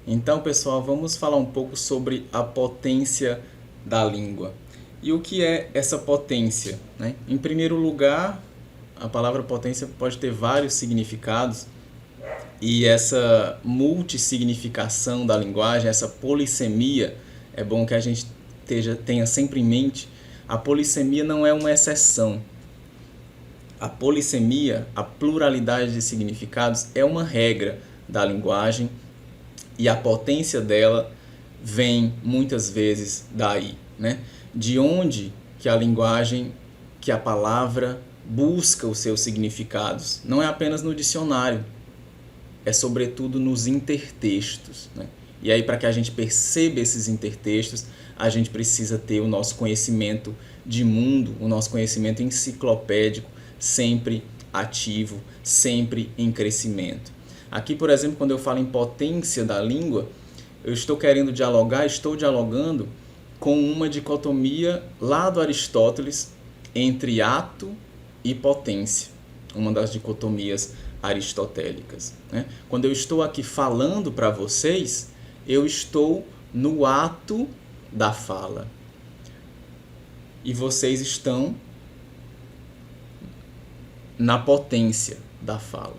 Então, pessoal, vamos falar um pouco sobre a potência da língua. E o que é essa potência, né? Em primeiro lugar, a palavra potência pode ter vários significados e essa multissignificação da linguagem, essa polissemia, é bom que a gente tenha sempre em mente. A polissemia não é uma exceção. A polissemia, a pluralidade de significados, é uma regra da linguagem e a potência dela vem muitas vezes daí, né? De onde que a linguagem, que a palavra busca os seus significados. Não é apenas no dicionário, é sobretudo nos intertextos, né? E aí, para que a gente perceba esses intertextos, a gente precisa ter o nosso conhecimento de mundo, o nosso conhecimento enciclopédico sempre ativo, sempre em crescimento. Aqui, por exemplo, quando eu falo em potência da língua, eu estou querendo dialogar, estou dialogando com uma dicotomia lá do Aristóteles entre ato e potência, uma das dicotomias aristotélicas, né? Quando eu estou aqui falando para vocês, eu estou no ato da fala. E vocês estão na potência da fala.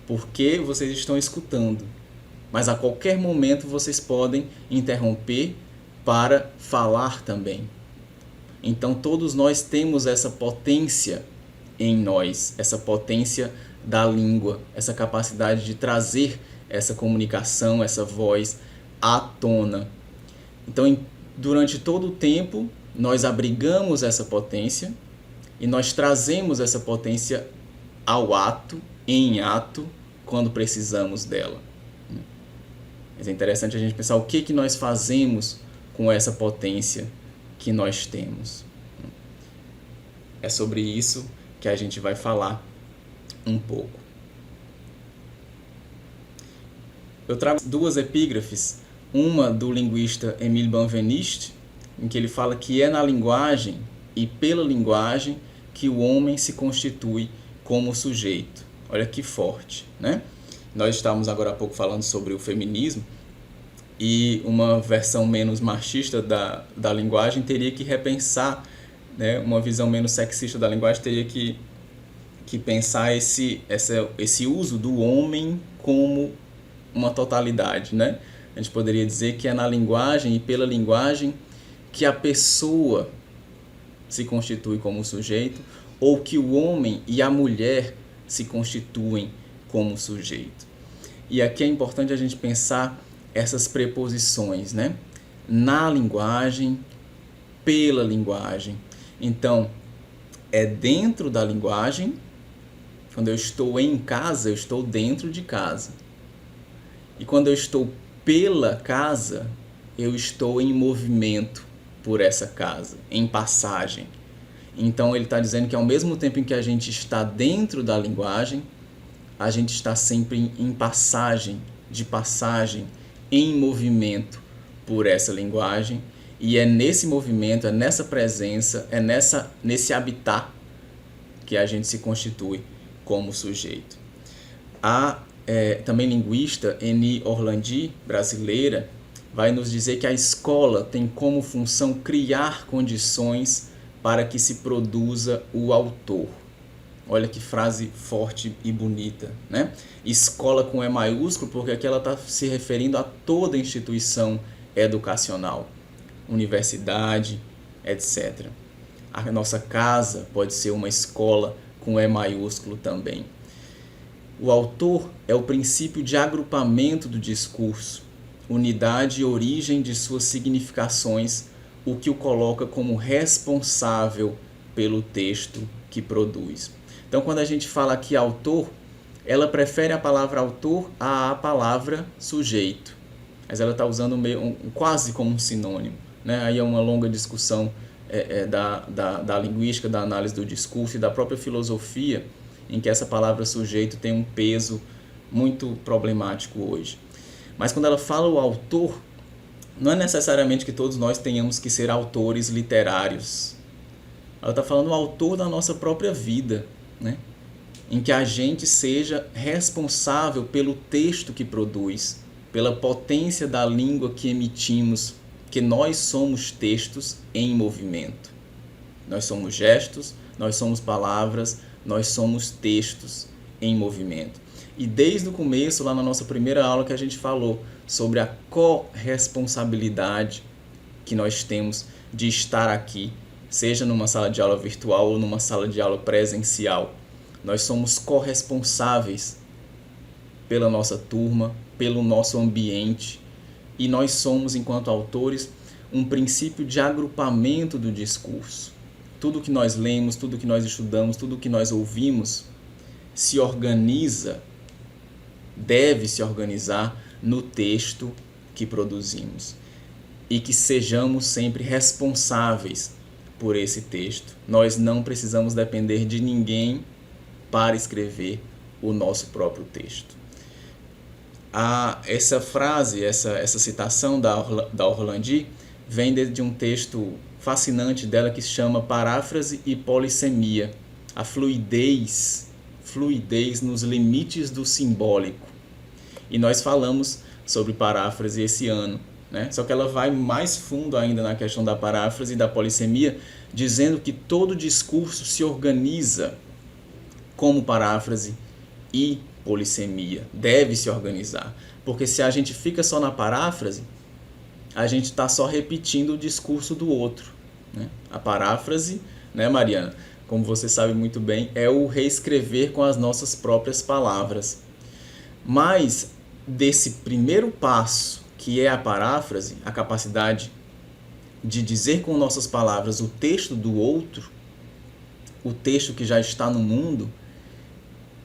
Porque vocês estão escutando. Mas a qualquer momento vocês podem interromper para falar também. Então todos nós temos essa potência em nós, essa potência da língua, essa capacidade de trazer essa comunicação, essa voz à tona. Então, durante todo o tempo, nós abrigamos essa potência e nós trazemos essa potência ao ato, em ato, quando precisamos dela. Mas é interessante a gente pensar o que nós fazemos com essa potência que nós temos. É sobre isso que a gente vai falar um pouco. Eu trago duas epígrafes, uma do linguista Émile Benveniste, em que ele fala que é na linguagem e pela linguagem que o homem se constitui como sujeito. Olha que forte, né? Nós estávamos agora há pouco falando sobre o feminismo e uma versão menos machista da linguagem teria que repensar, né? Uma visão menos sexista da linguagem teria que pensar esse uso do homem como uma totalidade, né? A gente poderia dizer que é na linguagem e pela linguagem que a pessoa se constitui como sujeito, ou que o homem e a mulher se constituem como sujeito. E aqui é importante a gente pensar essas preposições, né? Na linguagem, pela linguagem. Então, é dentro da linguagem. Quando eu estou em casa, eu estou dentro de casa. E quando eu estou pela casa, eu estou em movimento por essa casa, em passagem. Então ele está dizendo que ao mesmo tempo em que a gente está dentro da linguagem, a gente está sempre em passagem, em movimento por essa linguagem. E é nesse movimento, é nessa presença, é nesse habitat que a gente se constitui como sujeito. A também linguista Eni Orlandi, brasileira, vai nos dizer que a escola tem como função criar condições para que se produza o autor. Olha que frase forte e bonita, né? Escola com E maiúsculo, porque aqui ela está se referindo a toda instituição educacional, universidade, etc. A nossa casa pode ser uma escola com E maiúsculo também. O autor é o princípio de agrupamento do discurso, unidade e origem de suas significações, o que o coloca como responsável pelo texto que produz. Então, quando a gente fala aqui autor, ela prefere a palavra autor à palavra sujeito, mas ela está usando quase como um sinônimo, né? Aí é uma longa discussão da linguística, da análise do discurso e da própria filosofia, em que essa palavra sujeito tem um peso muito problemático hoje. Mas quando ela fala o autor, não é necessariamente que todos nós tenhamos que ser autores literários. Ela está falando o autor da nossa própria vida, né? Em que a gente seja responsável pelo texto que produz, pela potência da língua que emitimos, que nós somos textos em movimento. Nós somos gestos, nós somos palavras, nós somos textos em movimento. E desde o começo, lá na nossa primeira aula, que a gente falou sobre a corresponsabilidade que nós temos de estar aqui, seja numa sala de aula virtual ou numa sala de aula presencial. Nós somos corresponsáveis pela nossa turma, pelo nosso ambiente, e nós somos, enquanto autores, um princípio de agrupamento do discurso. Tudo que nós lemos, tudo que nós estudamos, tudo que nós ouvimos se organiza, deve se organizar no texto que produzimos. E que sejamos sempre responsáveis por esse texto. Nós não precisamos depender de ninguém para escrever o nosso próprio texto. Essa frase, essa citação da Orlandi vem de um texto fascinante dela que se chama Paráfrase e Polissemia. A fluidez nos limites do simbólico. E nós falamos sobre paráfrase esse ano, né? Só que ela vai mais fundo ainda na questão da paráfrase e da polissemia, dizendo que todo discurso se organiza como paráfrase e polissemia. Deve se organizar. Porque se a gente fica só na paráfrase, a gente está só repetindo o discurso do outro, né? A paráfrase, né, Mariana? Como você sabe muito bem, é o reescrever com as nossas próprias palavras. Mas desse primeiro passo, que é a paráfrase, a capacidade de dizer com nossas palavras o texto do outro, o texto que já está no mundo,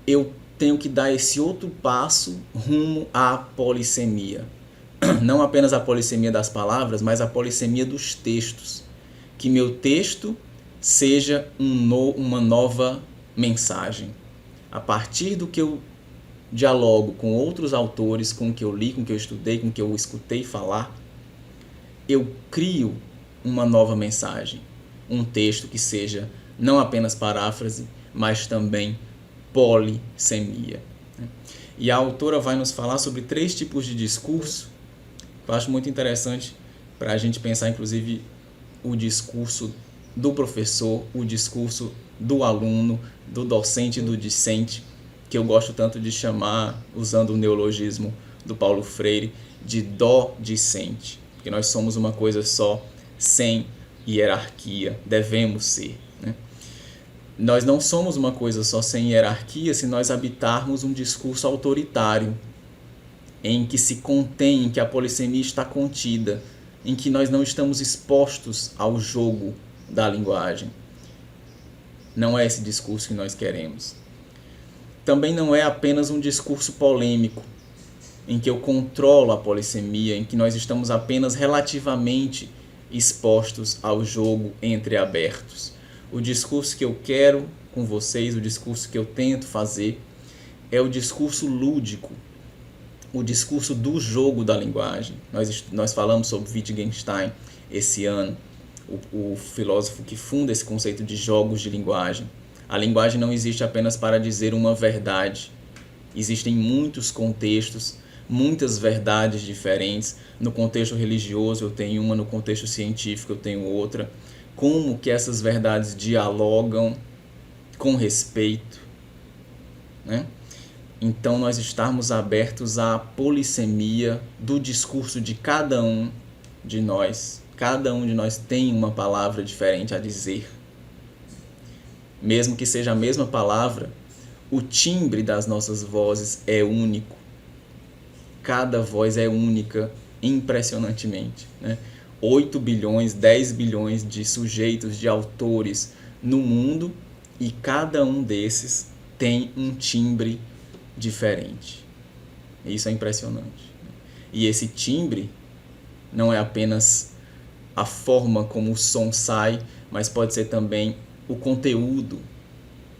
eu tenho que dar esse outro passo rumo à polissemia. Não apenas a polissemia das palavras, mas a polissemia dos textos. Que meu texto seja uma nova mensagem. A partir do que eu dialogo com outros autores, com o que eu li, com o que eu estudei, com o que eu escutei falar, eu crio uma nova mensagem. Um texto que seja não apenas paráfrase, mas também polissemia. E a autora vai nos falar sobre 3 tipos de discurso, que eu acho muito interessante para a gente pensar, inclusive, o discurso do professor, o discurso do aluno, do docente e do discente, que eu gosto tanto de chamar, usando o neologismo do Paulo Freire, de dó-discente, porque nós somos uma coisa só, sem hierarquia, devemos ser, né? Nós não somos uma coisa só sem hierarquia se nós habitarmos um discurso autoritário, em que se contém, em que a polissemia está contida, em que nós não estamos expostos ao jogo da linguagem. Não é esse discurso que nós queremos. Também não é apenas um discurso polêmico, em que eu controlo a polissemia, em que nós estamos apenas relativamente expostos ao jogo entreabertos. O discurso que eu quero com vocês, o discurso que eu tento fazer, é o discurso lúdico, o discurso do jogo da linguagem. Nós falamos sobre Wittgenstein esse ano, o filósofo que funda esse conceito de jogos de linguagem. A linguagem não existe apenas para dizer uma verdade. Existem muitos contextos, muitas verdades diferentes. No contexto religioso eu tenho uma, no contexto científico eu tenho outra. Como que essas verdades dialogam com respeito, né? Então nós estarmos abertos à polissemia do discurso de cada um de nós. Cada um de nós tem uma palavra diferente a dizer. Mesmo que seja a mesma palavra, o timbre das nossas vozes é único. Cada voz é única, impressionantemente, né? 8 bilhões, 10 bilhões de sujeitos, de autores no mundo, e cada um desses tem um timbre diferente. Isso é impressionante. E esse timbre não é apenas a forma como o som sai, mas pode ser também o conteúdo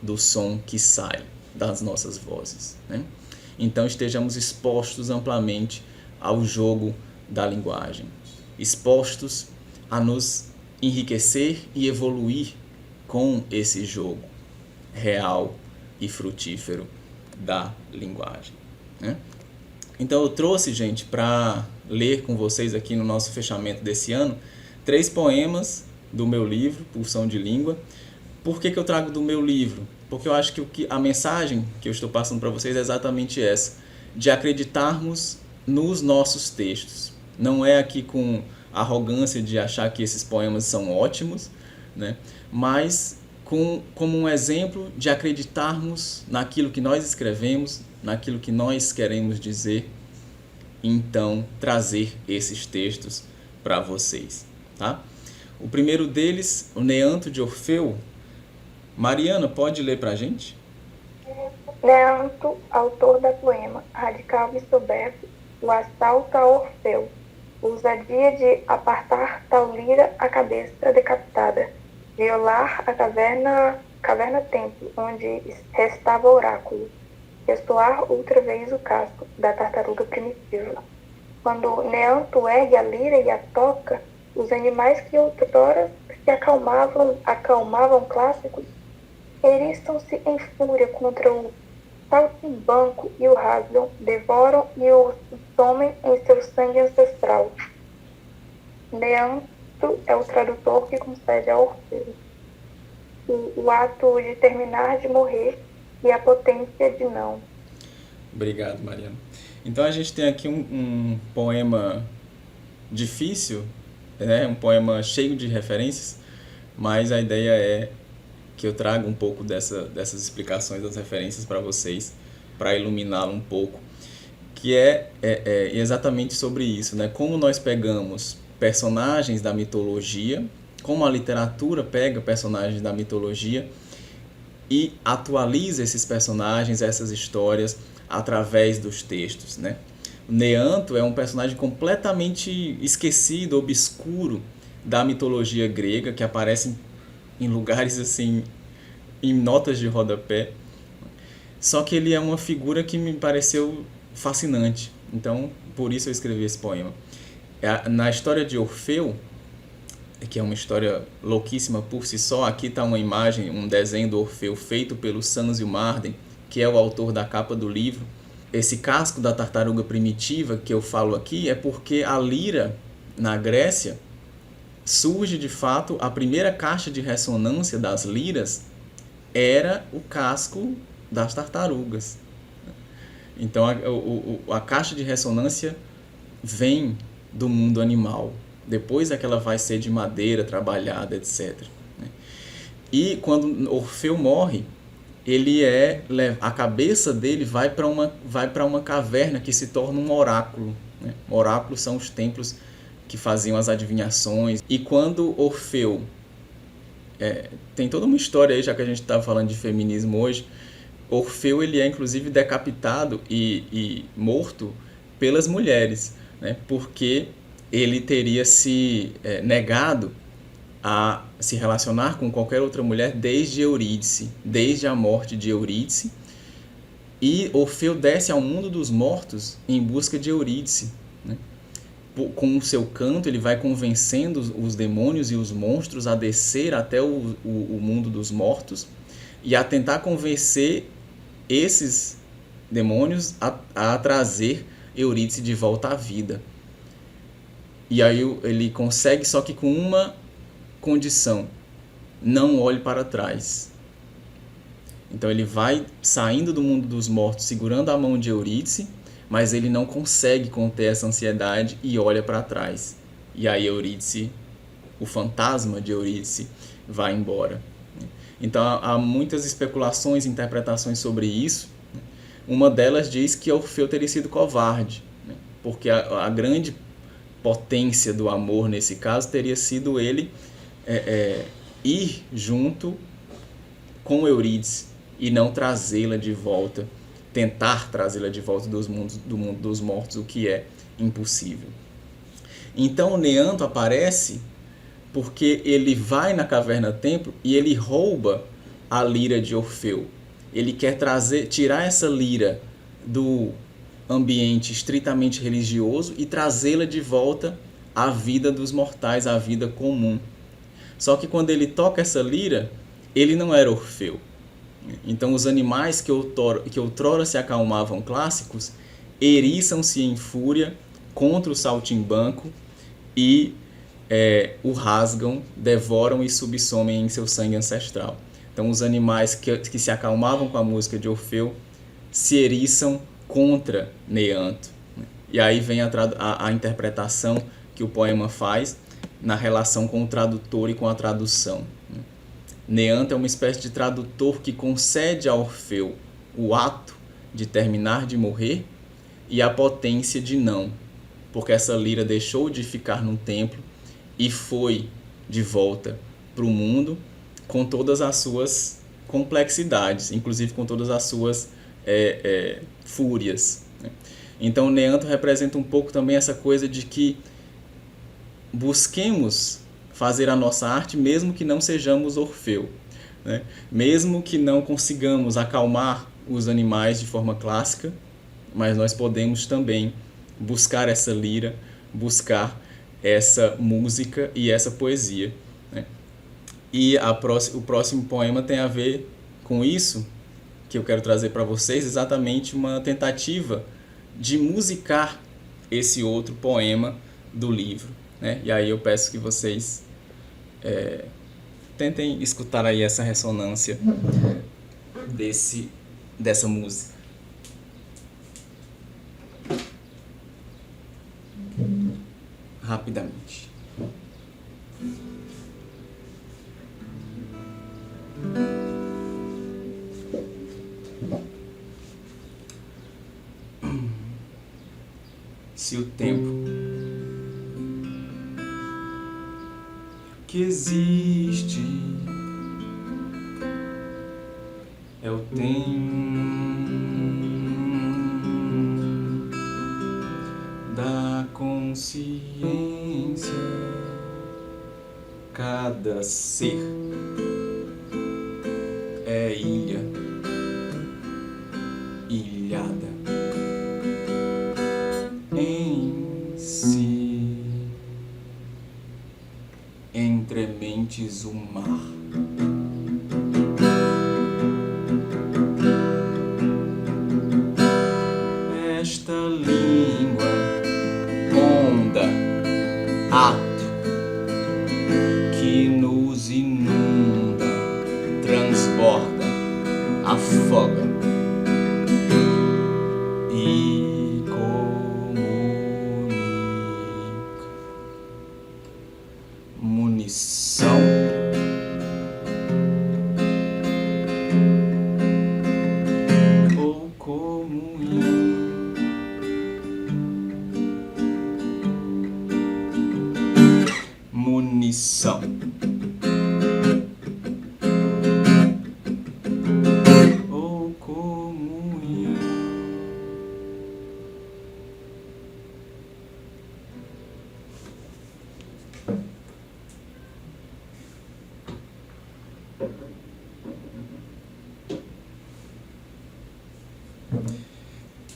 do som que sai das nossas vozes, né? Então estejamos expostos amplamente ao jogo da linguagem, expostos a nos enriquecer e evoluir com esse jogo real e frutífero da linguagem, né? Então eu trouxe, gente, para ler com vocês aqui no nosso fechamento desse ano, 3 poemas do meu livro, Pulsão de Língua. Por que eu trago do meu livro? Porque eu acho que a mensagem que eu estou passando para vocês é exatamente essa, de acreditarmos nos nossos textos. Não é aqui com arrogância de achar que esses poemas são ótimos, né? Mas como um exemplo de acreditarmos naquilo que nós escrevemos, naquilo que nós queremos dizer, então trazer esses textos para vocês, tá? O primeiro deles, o Neanto de Orfeu. Mariana, pode ler para a gente? Neanto, autor da poema radical e soberbo, o assalto a Orfeu, ousadia de apartar tal lira a cabeça decapitada, violar a caverna-templo, onde restava o oráculo, estoar outra vez o casco da tartaruga primitiva. Quando Neanto ergue a lira e a toca, os animais que outrora se acalmavam clássicos, eriçam-se em fúria contra o saltimbanco e o rasgam, devoram e o somem em seu sangue ancestral. Neanto é o tradutor que concede a Orfeu o ato de terminar de morrer e a potência de não. Obrigado, Mariana. Então a gente tem aqui um poema difícil, né? Um poema cheio de referências, mas a ideia é que eu traga um pouco dessas explicações das referências para vocês, para iluminá-lo um pouco, que é exatamente sobre isso, né? Como nós pegamos personagens da mitologia, como a literatura pega personagens da mitologia e atualiza esses personagens, essas histórias, através dos textos, né? Neanto é um personagem completamente esquecido, obscuro da mitologia grega, que aparece em lugares assim, em notas de rodapé. Só que ele é uma figura que me pareceu fascinante. Então, por isso eu escrevi esse poema. Na história de Orfeu, que é uma história louquíssima por si só, aqui está uma imagem, um desenho do Orfeu feito pelo Sanzio Marden, que é o autor da capa do livro. Esse casco da tartaruga primitiva que eu falo aqui é porque a lira, na Grécia, surge de fato, a primeira caixa de ressonância das liras era o casco das tartarugas. Então a caixa de ressonância vem do mundo animal. Depois é que ela vai ser de madeira, trabalhada, etc. E quando Orfeu morre, a cabeça dele vai para uma caverna que se torna um oráculo. Né? Oráculos são os templos que faziam as adivinhações. E quando Orfeu... tem toda uma história aí, já que a gente está falando de feminismo hoje. Orfeu ele é inclusive decapitado e morto pelas mulheres, né? Porque ele teria se negado a se relacionar com qualquer outra mulher desde Eurídice, desde a morte de Eurídice. E Orfeu desce ao mundo dos mortos em busca de Eurídice. Né? Com o seu canto, ele vai convencendo os demônios e os monstros a descer até o mundo dos mortos e a tentar convencer esses demônios a trazer Eurídice de volta à vida. E aí ele consegue, só que com uma condição: não olhe para trás. Então ele vai saindo do mundo dos mortos segurando a mão de Eurídice, mas ele não consegue conter essa ansiedade e olha para trás. E aí Eurídice, o fantasma de Eurídice, vai embora. Então há muitas especulações e interpretações sobre isso. Uma delas diz que Orfeu teria sido covarde, porque a grande potência do amor nesse caso teria sido ele ir junto com Eurídice e não trazê-la de volta, tentar trazê-la de volta do mundo dos mortos, o que é impossível. Então o Neanto aparece porque ele vai na caverna-templo e ele rouba a lira de Orfeu. Ele quer tirar essa lira do ambiente estritamente religioso e trazê-la de volta à vida dos mortais, à vida comum. Só que quando ele toca essa lira, ele não era Orfeu. Então os animais que outrora se acalmavam clássicos, eriçam-se em fúria contra o saltimbanco e o rasgam, devoram e subsomem em seu sangue ancestral. Então os animais que se acalmavam com a música de Orfeu se eriçam contra Neanto. E aí vem a interpretação que o poema faz na relação com o tradutor e com a tradução. Neanto é uma espécie de tradutor que concede a Orfeu o ato de terminar de morrer e a potência de não, porque essa lira deixou de ficar num templo e foi de volta para o mundo com todas as suas complexidades, inclusive com todas as suas fúrias. Então Neanto representa um pouco também essa coisa de que busquemos fazer a nossa arte mesmo que não sejamos Orfeu, né? Mesmo que não consigamos acalmar os animais de forma clássica, mas nós podemos também buscar essa lira, buscar essa música e essa poesia, né? E o próximo poema tem a ver com isso, que eu quero trazer para vocês, exatamente uma tentativa de musicar esse outro poema do livro, né? E aí eu peço que vocês tentem escutar aí essa ressonância dessa música. Rapidamente. Se o tempo que existe é o tempo da consciência, cada ser é ilha, ilhada em si, entre mentes o mar. Esta língua, onda, ato, que nos inunda, transborda, afoga e comunica. Munição ou comunhão. Munição ou comunhão.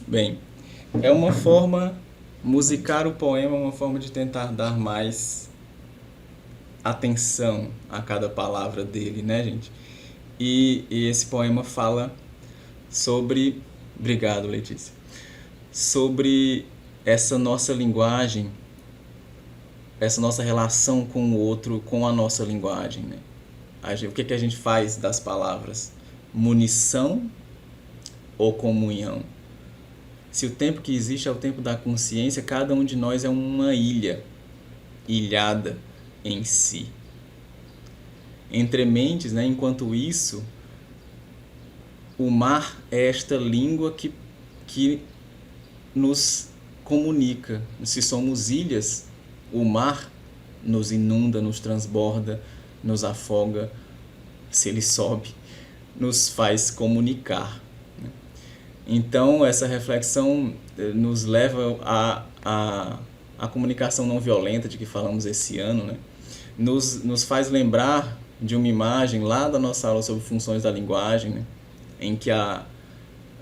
Bem, é uma forma, musicar o poema é uma forma de tentar dar mais atenção a cada palavra dele, né, gente? E esse poema fala sobre, obrigado, Letícia, sobre essa nossa linguagem, essa nossa relação com o outro, com a nossa linguagem, né? O que a gente faz das palavras? Munição ou comunhão? Se o tempo que existe é o tempo da consciência, cada um de nós é uma ilha, ilhada em si. Entre mentes, né, enquanto isso, o mar é esta língua que nos comunica. Se somos ilhas, o mar nos inunda, nos transborda, nos afoga, se ele sobe, nos faz comunicar. Então, essa reflexão nos leva à comunicação não violenta de que falamos esse ano, né? Nos faz lembrar de uma imagem lá da nossa aula sobre funções da linguagem, né? Em que há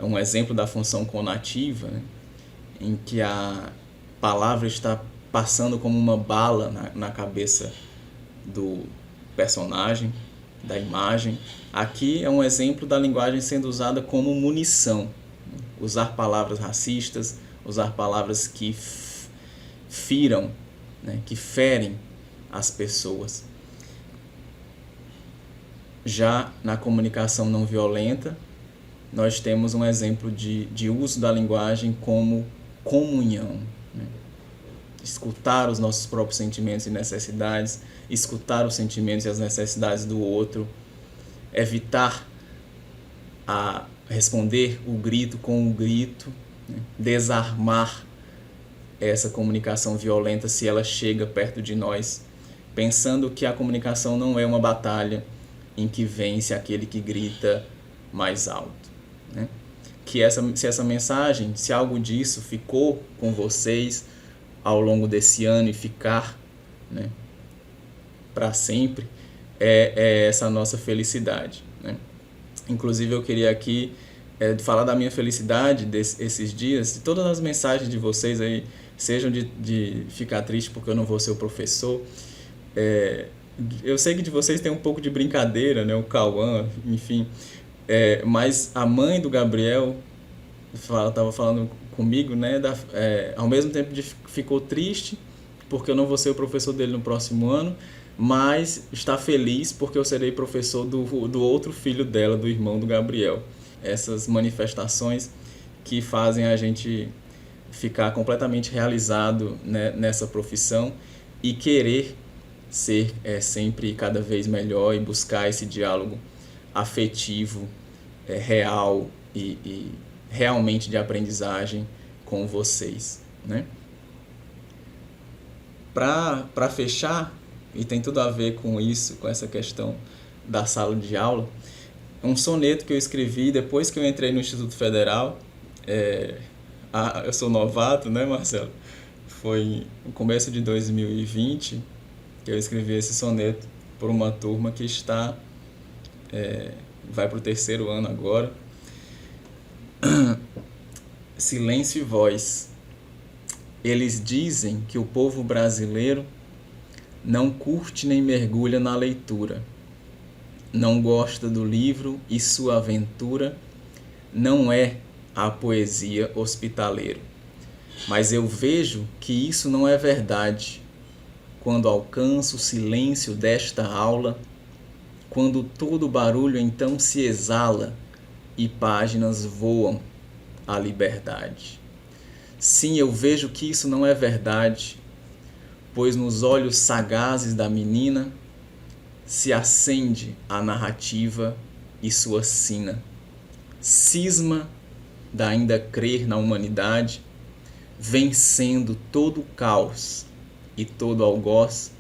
um exemplo da função conativa, né? Em que a palavra está passando como uma bala na cabeça do personagem, da imagem. Aqui é um exemplo da linguagem sendo usada como munição. Usar palavras racistas, usar palavras que firam, né, que ferem as pessoas. Já na comunicação não violenta, nós temos um exemplo de uso da linguagem como comunhão, né? Escutar os nossos próprios sentimentos e necessidades, escutar os sentimentos e as necessidades do outro, evitar responder o grito com o grito, né? Desarmar essa comunicação violenta se ela chega perto de nós, pensando que a comunicação não é uma batalha em que vence aquele que grita mais alto, né? Se essa mensagem, se algo disso ficou com vocês ao longo desse ano e ficar, né, para sempre, é essa nossa felicidade, né? Inclusive eu queria aqui falar da minha felicidade esses dias, todas as mensagens de vocês aí, sejam de ficar triste porque eu não vou ser o professor. Eu sei que de vocês tem um pouco de brincadeira, né? O Cauã, enfim. Mas a mãe do Gabriel estava falando comigo, né? Ao mesmo tempo ficou triste porque eu não vou ser o professor dele no próximo ano, mas está feliz porque eu serei professor do outro filho dela, do irmão do Gabriel. Essas manifestações que fazem a gente ficar completamente realizado, né, nessa profissão e querer ser sempre cada vez melhor e buscar esse diálogo afetivo, real e realmente de aprendizagem com vocês, né? Para fechar, e tem tudo a ver com isso, com essa questão da sala de aula, um soneto que eu escrevi depois que eu entrei no Instituto Federal. Eu sou novato, né, Marcelo? Foi no começo de 2020 que eu escrevi esse soneto por uma turma que vai para o 3º ano agora. Silêncio e voz. Eles dizem que o povo brasileiro não curte nem mergulha na leitura, não gosta do livro e sua aventura não é a poesia hospitaleira. Mas eu vejo que isso não é verdade quando alcanço o silêncio desta aula, quando todo barulho então se exala e páginas voam à liberdade. Sim, eu vejo que isso não é verdade, pois nos olhos sagazes da menina se acende a narrativa e sua sina. Cisma da ainda crer na humanidade, vencendo todo o caos e todo algoz,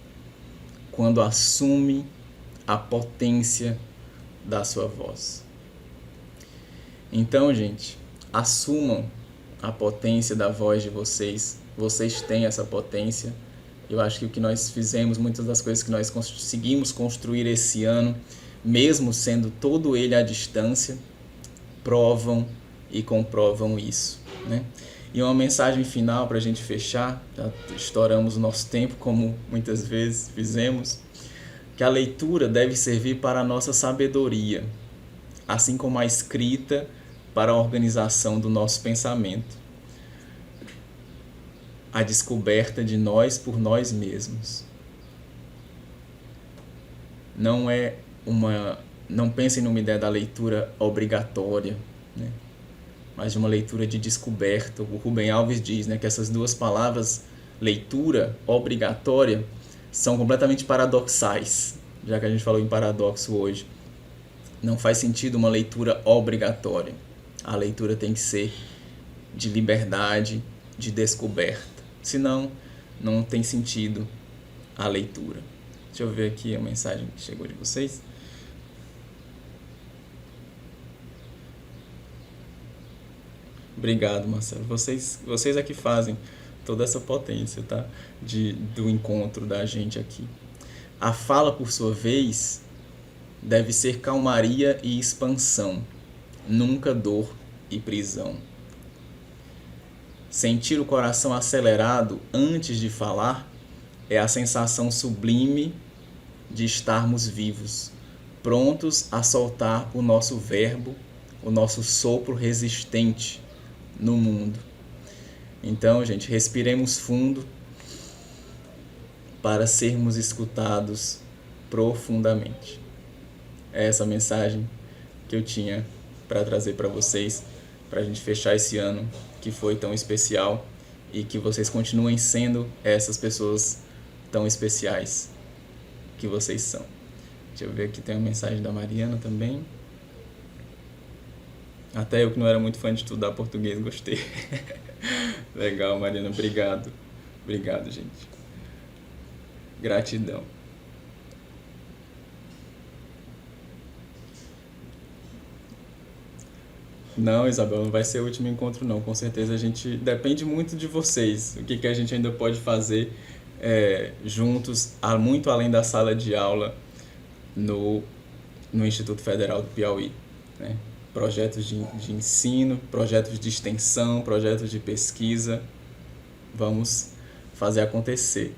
quando assume a potência da sua voz. Então, gente, assumam a potência da voz de vocês. Vocês têm essa potência. Eu acho que o que nós fizemos, muitas das coisas que nós conseguimos construir esse ano, mesmo sendo todo ele à distância, provam e comprovam isso, né? E uma mensagem final para a gente fechar, já estouramos o nosso tempo, como muitas vezes fizemos, que a leitura deve servir para a nossa sabedoria, assim como a escrita para a organização do nosso pensamento, a descoberta de nós por nós mesmos. Não pensem numa ideia da leitura obrigatória, né? Mas de uma leitura de descoberta. O Rubem Alves diz, né, que essas duas palavras, leitura obrigatória, são completamente paradoxais, já que a gente falou em paradoxo hoje. Não faz sentido uma leitura obrigatória. A leitura tem que ser de liberdade, de descoberta. Senão, não tem sentido a leitura. Deixa eu ver aqui a mensagem que chegou de vocês. Obrigado, Marcelo. Vocês é que fazem toda essa potência, tá? Do encontro da gente aqui. A fala, por sua vez, deve ser calmaria e expansão, nunca dor e prisão. Sentir o coração acelerado antes de falar é a sensação sublime de estarmos vivos, prontos a soltar o nosso verbo, o nosso sopro resistente no mundo. Então, gente, respiremos fundo para sermos escutados profundamente. É essa mensagem que eu tinha para trazer para vocês, para a gente fechar esse ano que foi tão especial e que vocês continuem sendo essas pessoas tão especiais que vocês são. Deixa eu ver aqui, tem uma mensagem da Mariana também. Até eu que não era muito fã de estudar português, gostei. Legal, Mariana, obrigado. Obrigado, gente. Gratidão. Não, Isabel, não vai ser o último encontro não. Com certeza a gente depende muito de vocês. O que a gente ainda pode fazer juntos, muito além da sala de aula no Instituto Federal do Piauí, né? Projetos de ensino, projetos de extensão, projetos de pesquisa. Vamos fazer acontecer.